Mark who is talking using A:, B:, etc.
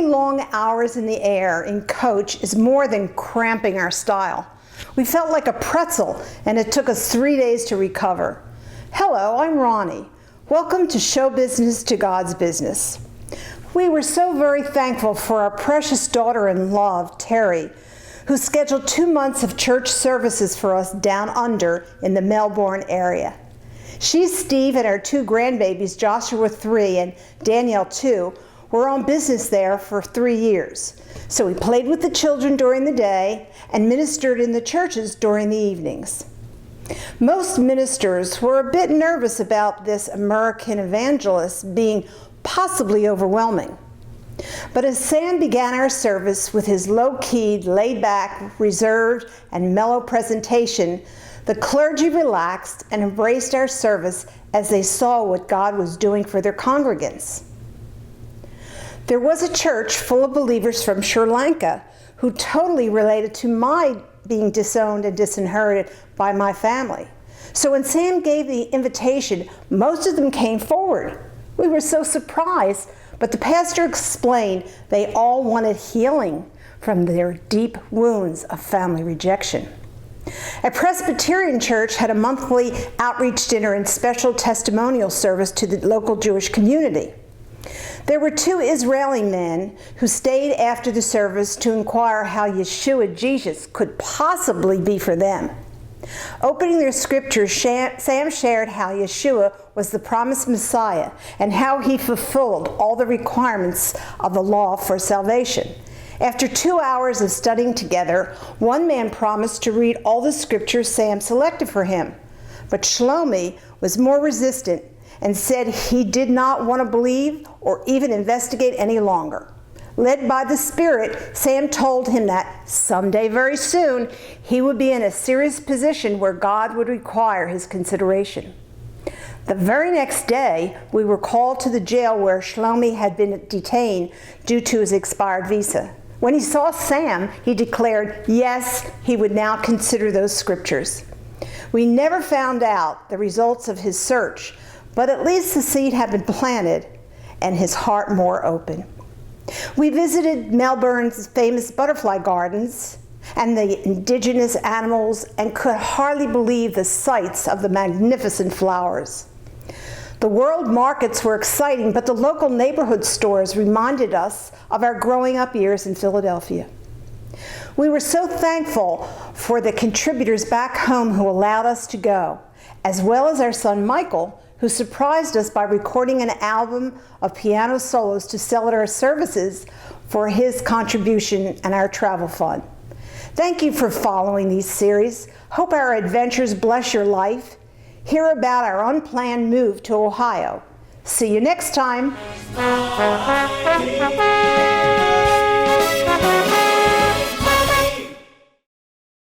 A: Long hours in the air in coach is more than cramping our style. We felt like a pretzel, and it took us 3 days to recover. Hello, I'm Ronni. Welcome to Show Business to God's Business. We were so very thankful for our precious daughter-in-law, Terry, who scheduled 2 months of church services for us down under in the Melbourne area. She, Steve, and our 2 grandbabies, Joshua 3 and Danielle 2, were on business there for 3 years. So we played with the children during the day and ministered in the churches during the evenings. Most ministers were a bit nervous about this American evangelist being possibly overwhelming. But as Sam began our service with his low-keyed, laid-back, reserved, and mellow presentation, the clergy relaxed and embraced our service as they saw what God was doing for their congregants. There was a church full of believers from Sri Lanka who totally related to my being disowned and disinherited by my family. So when Sam gave the invitation, most of them came forward. We were so surprised, but the pastor explained they all wanted healing from their deep wounds of family rejection. A Presbyterian church had a monthly outreach dinner and special testimonial service to the local Jewish community. There were 2 Israeli men who stayed after the service to inquire how Yeshua, Jesus, could possibly be for them. Opening their scriptures, Sam shared how Yeshua was the promised Messiah and how he fulfilled all the requirements of the law for salvation. After 2 hours of studying together, one man promised to read all the scriptures Sam selected for him. But Shlomi was more resistant and said he did not want to believe or even investigate any longer. Led by the Spirit, Sam told him that someday, very soon, he would be in a serious position where God would require his consideration. The very next day, we were called to the jail where Shlomi had been detained due to his expired visa. When he saw Sam, he declared, yes, he would now consider those scriptures. We never found out the results of his search, but at least the seed had been planted and his heart more open. We visited Melbourne's famous butterfly gardens and the indigenous animals and could hardly believe the sights of the magnificent flowers. The world markets were exciting, but the local neighborhood stores reminded us of our growing up years in Philadelphia. We were so thankful for the contributors back home who allowed us to go, as well as our son Michael, who surprised us by recording an album of piano solos to sell at our services for his contribution and our travel fund. Thank you for following these series. Hope our adventures bless your life. Hear about our unplanned move to Ohio. See you next time.